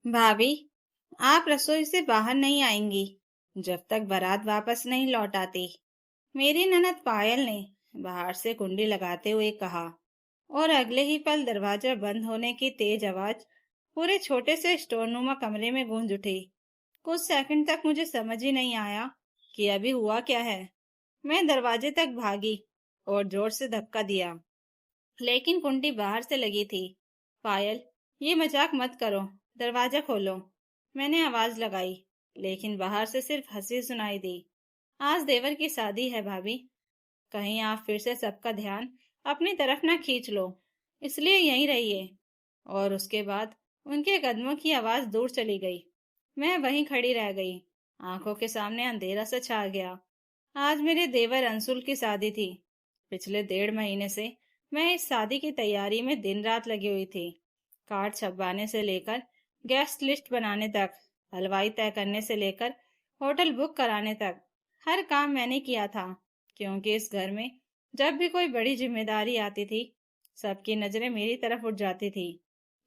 भाभी, आप रसोई से बाहर नहीं आएंगी जब तक बारात वापस नहीं लौट आती। मेरी ननद पायल ने बाहर से कुंडी लगाते हुए कहा, और अगले ही पल दरवाजा बंद होने की तेज आवाज पूरे छोटे से स्टोरनुमा कमरे में गूंज उठी। कुछ सेकंड तक मुझे समझ ही नहीं आया कि अभी हुआ क्या है। मैं दरवाजे तक भागी और जोर से धक्का दिया, लेकिन कुंडी बाहर से लगी थी। पायल, ये मजाक मत करो, दरवाजा खोलो। मैंने आवाज लगाई, लेकिन बाहर से सिर्फ हंसी सुनाई दी। आज देवर की शादी है भाभी, कहीं आप फिर से सबका ध्यान अपनी तरफ ना खींच लो, इसलिए यहीं रहिए। और उसके बाद उनके कदमों की आवाज दूर चली गई। मैं वहीं खड़ी रह गई। आंखों के सामने अंधेरा सा छा गया। आज मेरे देवर अंशुल की शादी थी। पिछले 1.5 महीने से मैं इस शादी की तैयारी में दिन रात लगी हुई थी। कार्ड छपवाने से लेकर गेस्ट लिस्ट बनाने तक, हलवाई तय करने से लेकर होटल बुक कराने तक, हर काम मैंने किया था। क्योंकि इस घर में जब भी कोई बड़ी जिम्मेदारी आती थी, सबकी नजरें मेरी तरफ उठ जाती थी।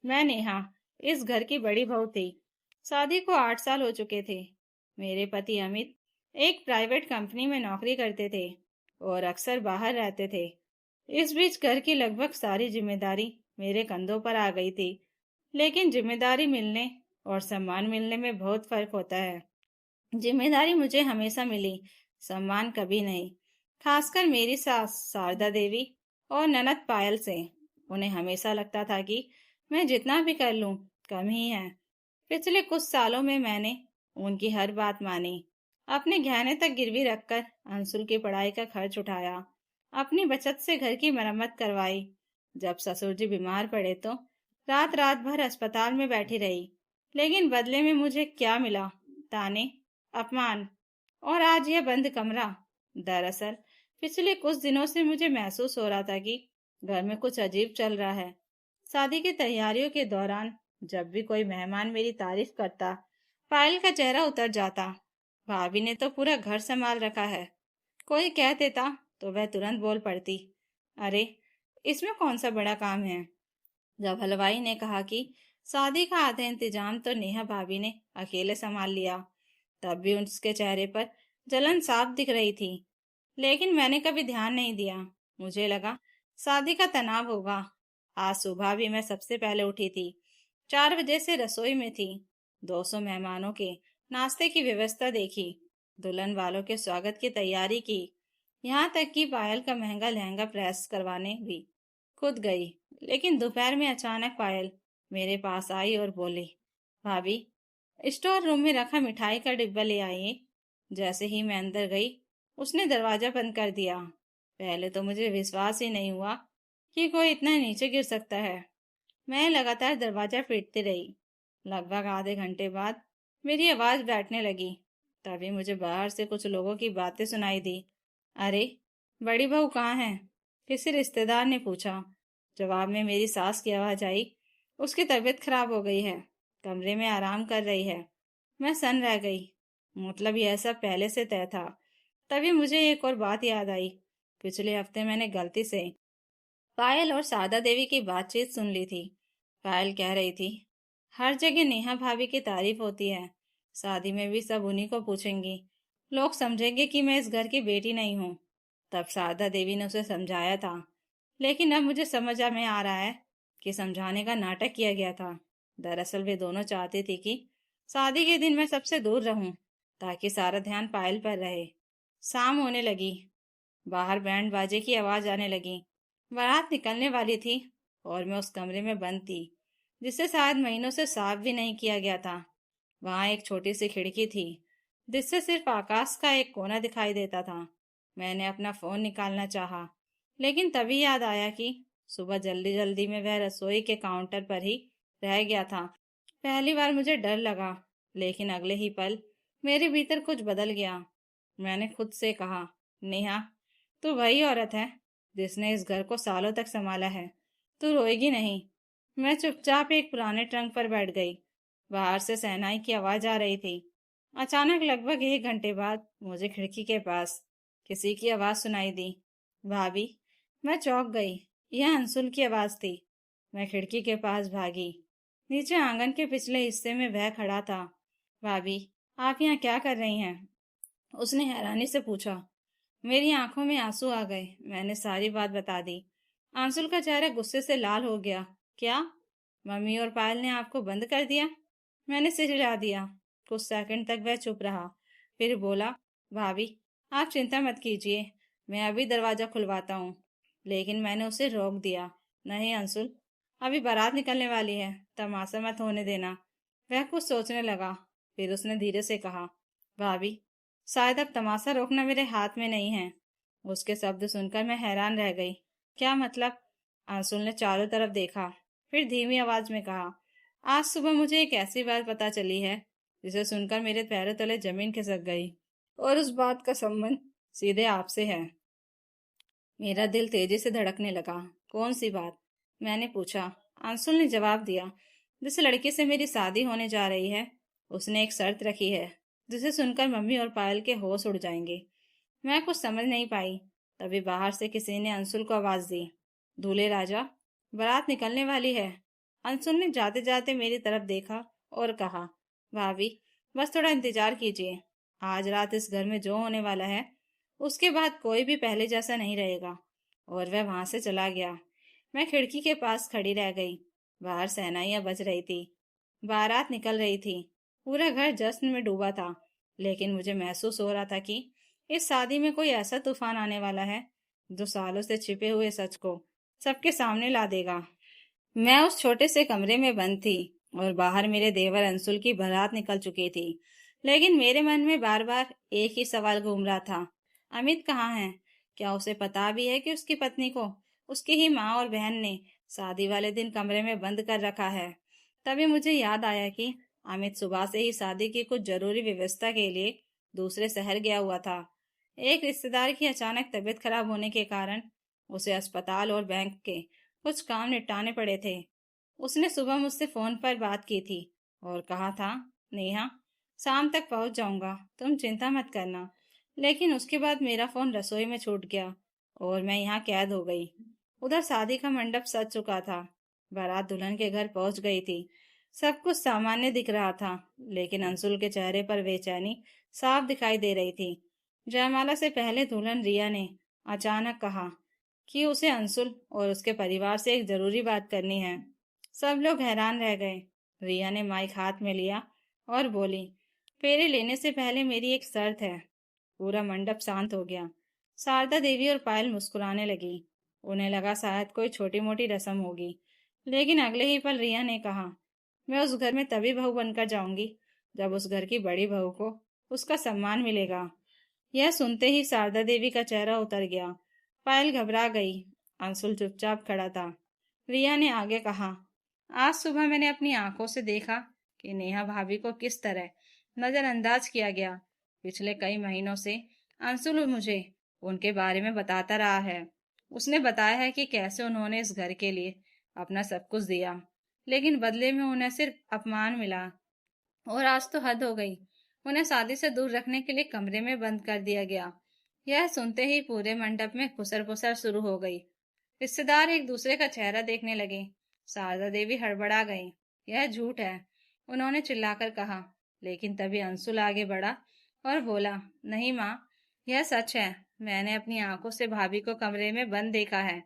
मैं नेहा, इस घर की बड़ी बहू थी। शादी को 8 साल हो चुके थे। मेरे पति अमित एक प्राइवेट कंपनी में नौकरी करते थे और अक्सर बाहर रहते थे। इस बीच घर की लगभग सारी जिम्मेदारी मेरे कंधों पर आ गई थी। लेकिन जिम्मेदारी मिलने और सम्मान मिलने में बहुत फर्क होता है। जिम्मेदारी मुझे हमेशा मिली, सम्मान कभी नहीं। खासकर मेरी सास शारदा देवी और ननद पायल से। उन्हें हमेशा लगता था कि मैं जितना भी कर लूं कम ही है। पिछले कुछ सालों में मैंने उनकी हर बात मानी। अपने गहने तक गिरवी रखकर अंशुल की पढ़ाई का खर्च उठाया। अपनी बचत से घर की मरम्मत करवाई। जब ससुर जी बीमार पड़े तो रात रात भर अस्पताल में बैठी रही। लेकिन बदले में मुझे क्या मिला? ताने, अपमान, और आज यह बंद कमरा। दरअसल पिछले कुछ दिनों से मुझे महसूस हो रहा था कि घर में कुछ अजीब चल रहा है। शादी की तैयारियों के दौरान जब भी कोई मेहमान मेरी तारीफ करता, पायल का चेहरा उतर जाता। भाभी ने तो पूरा घर संभाल रखा है। कोई कह देता तो वह तुरंत बोल पड़ती, अरे, इसमें कौन सा बड़ा काम है। जब हलवाई ने कहा कि शादी का आधा इंतजाम तो नेहा भाभी ने अकेले संभाल लिया, तब भी उसके चेहरे पर जलन साफ दिख रही थी। लेकिन मैंने कभी ध्यान नहीं दिया। मुझे लगा शादी का तनाव होगा। आज सुबह भी मैं सबसे पहले उठी थी। 4 बजे से रसोई में थी। 200 मेहमानों के नाश्ते की व्यवस्था देखी, दुल्हन वालों के स्वागत की तैयारी की, यहाँ तक कि पायल का महंगा लहंगा प्रेस करवाने भी खुद गई। लेकिन दोपहर में अचानक पायल मेरे पास आई और बोली, भाभी, स्टोर रूम में रखा मिठाई का डिब्बा ले आइए। जैसे ही मैं अंदर गई, उसने दरवाजा बंद कर दिया। पहले तो मुझे विश्वास ही नहीं हुआ कि कोई इतना नीचे गिर सकता है। मैं लगातार दरवाजा पीटती रही। लगभग आधे घंटे बाद मेरी आवाज बैठने लगी। तभी मुझे बाहर से कुछ लोगों की बातें सुनाई दी। अरे, बड़ी बहू कहाँ है? किसी रिश्तेदार ने पूछा। जवाब में मेरी सास की आवाज आई, उसकी तबीयत खराब हो गई है, कमरे में आराम कर रही है। मैं सन रह गई। मतलब यह सब पहले से तय था। तभी मुझे एक और बात याद आई। पिछले हफ्ते मैंने गलती से पायल और शारदा देवी की बातचीत सुन ली थी। पायल कह रही थी, हर जगह नेहा भाभी की तारीफ होती है, शादी में भी सब उन्हीं को पूछेंगी, लोग समझेंगे कि मैं इस घर की बेटी नहीं हूँ। तब शारदा देवी ने उसे समझाया था, लेकिन अब मुझे समझ में आ रहा है कि समझाने का नाटक किया गया था। दरअसल वे दोनों चाहती थी कि शादी के दिन मैं सबसे दूर रहूं, ताकि सारा ध्यान पायल पर रहे। शाम होने लगी। बाहर बैंड बाजे की आवाज आने लगी। बारात निकलने वाली थी और मैं उस कमरे में बंद थी, जिसे शायद महीनों से साफ भी नहीं किया गया था। वहां एक छोटी सी खिड़की थी, जिससे सिर्फ आकाश का एक कोना दिखाई देता था। मैंने अपना फोन निकालना चाहा, लेकिन तभी याद आया कि सुबह जल्दी जल्दी में वह रसोई के काउंटर पर ही रह गया था। पहली बार मुझे डर लगा, लेकिन अगले ही पल मेरे भीतर कुछ बदल गया। मैंने खुद से कहा, नेहा, तू वही औरत है जिसने इस घर को सालों तक संभाला है। तू रोएगी नहीं। मैं चुपचाप एक पुराने ट्रंक पर बैठ गई। बाहर से शहनाई की आवाज आ रही थी। अचानक लगभग 1 घंटे बाद मुझे खिड़की के पास किसी की आवाज सुनाई दी। भाभी। मैं चौंक गई। यह अंशुल की आवाज थी। मैं खिड़की के पास भागी। नीचे आंगन के पिछले हिस्से में वह खड़ा था। भाभी, आप यहाँ क्या कर रही हैं? उसने हैरानी से पूछा। मेरी आंखों में आंसू आ गए। मैंने सारी बात बता दी। आंसुल का चेहरा गुस्से से लाल हो गया। क्या? मम्मी और पायल ने आपको बंद कर दिया? मैंने सिर हिला दिया। कुछ सेकंड तक वह चुप रहा, फिर बोला, भाभी, आप चिंता मत कीजिए, मैं अभी दरवाजा खुलवाता हूँ। लेकिन मैंने उसे रोक दिया। नहीं अंशुल, अभी बारात निकलने वाली है, तमाशा मत होने देना। वह कुछ सोचने लगा, फिर उसने धीरे से कहा, भाभी, शायद अब तमाशा रोकना मेरे हाथ में नहीं है। उसके शब्द सुनकर मैं हैरान रह गई। क्या मतलब? अंशुल ने चारों तरफ देखा, फिर धीमी आवाज में कहा, आज सुबह मुझे एक ऐसी बात पता चली है जिसे सुनकर मेरे पैरों तले जमीन खिसक गई। और उस बात का संबंध सीधे आपसे है। मेरा दिल तेजी से धड़कने लगा। कौन सी बात? मैंने पूछा। अंशुल ने जवाब दिया, जिस लड़की से मेरी शादी होने जा रही है, उसने एक शर्त रखी है जिसे सुनकर मम्मी और पायल के होश उड़ जाएंगे। मैं कुछ समझ नहीं पाई। तभी बाहर से किसी ने अंशुल को आवाज दी, दूल्हे राजा, बारात निकलने वाली है। अंशुल ने जाते जाते मेरी तरफ देखा और कहा, भाभी, बस थोड़ा इंतजार कीजिए। आज रात इस घर में जो होने वाला है, उसके बाद कोई भी पहले जैसा नहीं रहेगा। और वह वहां से चला गया। मैं खिड़की के पास खड़ी रह गई। बाहर शहनाइयां बज रही थी, बारात निकल रही थी, पूरा घर जश्न में डूबा था। लेकिन मुझे महसूस हो रहा था कि इस शादी में कोई ऐसा तूफान आने वाला है जो सालों से छिपे हुए सच को सबके सामने ला देगा। मैं उस छोटे से कमरे में बंद थी और बाहर मेरे देवर अंशुल की बारात निकल चुकी थी। लेकिन मेरे मन में बार बार एक ही सवाल घूम रहा था, अमित कहाँ है? क्या उसे पता भी है कि उसकी पत्नी को उसकी ही माँ और बहन ने शादी वाले दिन कमरे में बंद कर रखा है? तभी मुझे याद आया कि अमित सुबह से ही शादी की कुछ जरूरी व्यवस्था के लिए दूसरे शहर गया हुआ था। एक रिश्तेदार की अचानक तबीयत खराब होने के कारण उसे अस्पताल और बैंक के कुछ काम निपटाने पड़े थे। उसने सुबह मुझसे फोन पर बात की थी और कहा था, नेहा, शाम तक पहुंच जाऊंगा, तुम चिंता मत करना। लेकिन उसके बाद मेरा फोन रसोई में छूट गया और मैं यहाँ कैद हो गई। उधर शादी का मंडप सज चुका था, बारात दुल्हन के घर पहुंच गई थी। सब कुछ सामान्य दिख रहा था, लेकिन अंशुल के चेहरे पर बेचैनी साफ दिखाई दे रही थी। जयमाला से पहले दुल्हन रिया ने अचानक कहा कि उसे अंशुल और उसके परिवार से एक जरूरी बात करनी है। सब लोग हैरान रह गए। रिया ने माइक हाथ में लिया और बोली, फेरे लेने से पहले मेरी एक शर्त है। पूरा मंडप शांत हो गया। शारदा देवी और पायल मुस्कुराने लगी। उन्हें लगा शायद कोई छोटी मोटी रस्म होगी। लेकिन अगले ही पल रिया ने कहा, मैं उस घर में तभी बहू बनकर जाऊंगी जब उस घर की बड़ी बहू को उसका सम्मान मिलेगा। यह सुनते ही शारदा देवी का चेहरा उतर गया। पायल घबरा गई। अंशुल चुपचाप खड़ा था। रिया ने आगे कहा, आज सुबह मैंने अपनी आंखों से देखा कि नेहा भाभी को किस तरह नजरअंदाज किया गया। पिछले कई महीनों से अंशुल मुझे उनके बारे में बताता रहा है। उसने बताया है कि कैसे उन्होंने इस घर के लिए अपना सब कुछ दिया, लेकिन बदले में उन्हें सिर्फ अपमान मिला। और आज तो हद हो गई, उन्हें शादी से दूर रखने के लिए कमरे में बंद कर दिया गया। यह सुनते ही पूरे मंडप में खुसर पुसर शुरू हो गई। रिश्तेदार एक दूसरे का चेहरा देखने लगे। शारदा देवी हड़बड़ा गई। यह झूठ है, उन्होंने चिल्लाकर कहा। लेकिन तभी अंशुल आगे बढ़ा और बोला, नहीं माँ, यह सच है। मैंने अपनी आंखों से भाभी को कमरे में बंद देखा है।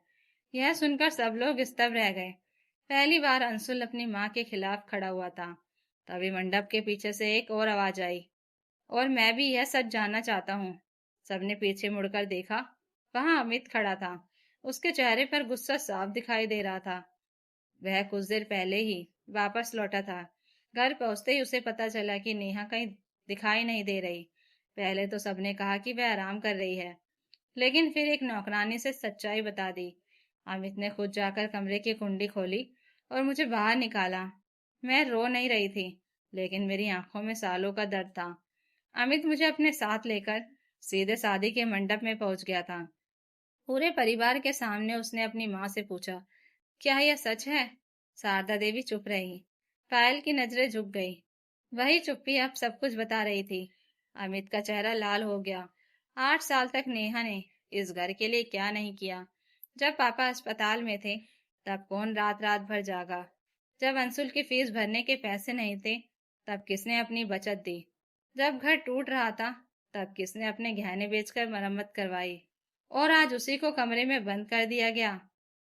यह सुनकर सब लोग स्तब्ध रह गए। पहली बार अंशुल अपनी माँ के खिलाफ खड़ा हुआ था। तभी मंडप के पीछे से एक और आवाज आई, और मैं भी यह सच जानना चाहता हूँ। सबने पीछे मुड़कर देखा। वहां अमित खड़ा था। उसके चेहरे पर गुस्सा साफ दिखाई दे रहा था। वह कुछ देर पहले ही वापस लौटा था। घर पहुंचते ही उसे पता चला कि नेहा कहीं दिखाई नहीं दे रही। पहले तो सबने कहा कि वह आराम कर रही है, लेकिन फिर एक नौकरानी से सच्चाई बता दी। अमित ने खुद जाकर कमरे की कुंडी खोली और मुझे बाहर निकाला। मैं रो नहीं रही थी, लेकिन मेरी आंखों में सालों का दर्द था। अमित मुझे अपने साथ लेकर सीधे शादी के मंडप में पहुंच गया था। पूरे परिवार के सामने उसने अपनी माँ से पूछा, क्या यह सच है? शारदा देवी चुप रही। पायल की नजरें झुक गई। वही चुप्पी अब सब कुछ बता रही थी। अमित का चेहरा लाल हो गया। 8 साल तक नेहा ने इस घर के लिए क्या नहीं किया। जब पापा अस्पताल में थे, तब कौन रात रात भर जागा। जब अंशुल की फीस भरने के पैसे नहीं थे, तब किसने अपनी बचत दी। जब घर टूट रहा था, तब किसने अपने गहने बेचकर मरम्मत करवाई। और आज उसी को कमरे में बंद कर दिया गया।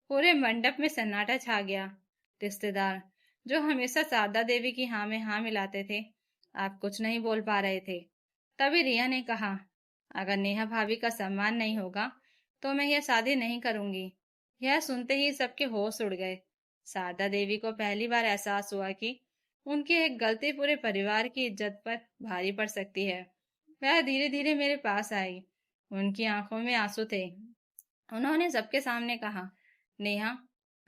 पूरे मंडप में सन्नाटा छा गया। रिश्तेदार, जो हमेशा शारदा देवी की हाँ में हाँ मिलाते थे, आप कुछ नहीं बोल पा रहे थे। तभी रिया ने कहा, अगर नेहा भाभी का सम्मान नहीं होगा, तो मैं यह शादी नहीं करूंगी। यह सुनते ही सबके होश उड़ गए। शारदा देवी को पहली बार एहसास हुआ कि उनकी एक गलती पूरे परिवार की इज्जत पर भारी पड़ सकती है। वह धीरे धीरे मेरे पास आई। उनकी आंखों में आंसू थे। उन्होंने सबके सामने कहा, नेहा,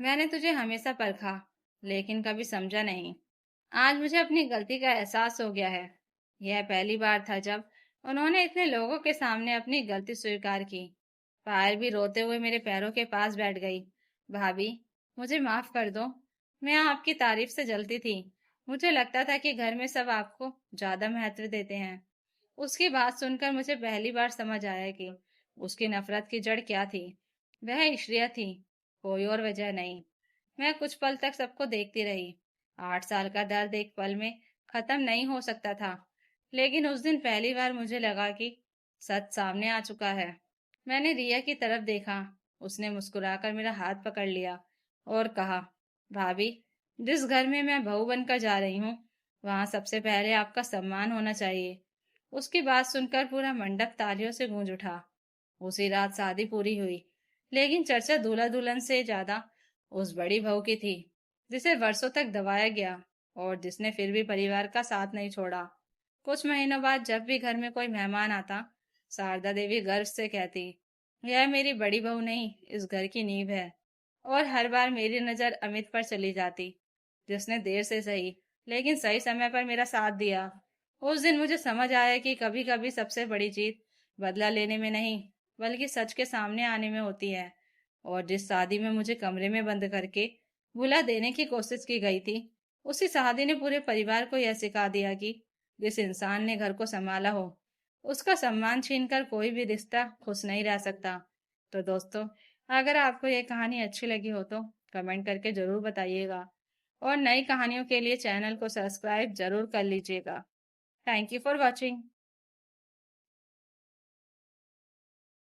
मैंने तुझे हमेशा परखा, लेकिन कभी समझा नहीं। आज मुझे अपनी गलती का एहसास हो गया है। यह पहली बार था जब उन्होंने इतने लोगों के सामने अपनी गलती स्वीकार की। पायल भी रोते हुए मेरे पैरों के पास बैठ गई। भाभी, मुझे माफ कर दो। मैं आपकी तारीफ से जलती थी। मुझे लगता था कि घर में सब आपको ज्यादा महत्व देते हैं। उसकी बात सुनकर मुझे पहली बार समझ आया कि उसकी नफरत की जड़ क्या थी। वह ईर्ष्या थी, कोई और वजह नहीं। मैं कुछ पल तक सबको देखती रही। 8 साल का दर्द एक पल में खत्म नहीं हो सकता था। लेकिन उस दिन पहली बार मुझे लगा कि सच सामने आ चुका है। मैंने रिया की तरफ देखा। उसने मुस्कुराकर मेरा हाथ पकड़ लिया और कहा, भाभी, जिस घर में मैं बहू बनकर जा रही हूँ, वहां सबसे पहले आपका सम्मान होना चाहिए। उसकी बात सुनकर पूरा मंडप तालियों से गूंज उठा। उसी रात शादी पूरी हुई, लेकिन चर्चा दूल्हा दुल्हन से ज्यादा उस बड़ी बहू की थी, जिसे वर्षों तक दबाया गया और जिसने फिर भी परिवार का साथ नहीं छोड़ा। कुछ महीनों बाद जब भी घर में कोई मेहमान आता, शारदा देवी गर्व से कहती, यह मेरी बड़ी बहू नहीं, इस घर की नींव है। और हर बार मेरी नजर अमित पर चली जाती, जिसने देर से सही, लेकिन सही समय पर मेरा साथ दिया। उस दिन मुझे समझ आया कि कभी कभी सबसे बड़ी जीत बदला लेने में नहीं, बल्कि सच के सामने आने में होती है। और जिस शादी में मुझे कमरे में बंद करके भुला देने की कोशिश की गई थी, उसी शादी ने पूरे परिवार को यह सिखा दिया कि जिस इंसान ने घर को संभाला हो, उसका सम्मान छीनकर कोई भी रिश्ता खुश नहीं रह सकता। तो दोस्तों, अगर आपको ये कहानी अच्छी लगी हो तो कमेंट करके जरूर बताइएगा। और नई कहानियों के लिए चैनल को सब्सक्राइब जरूर कर लीजिएगा। Thank you for watching.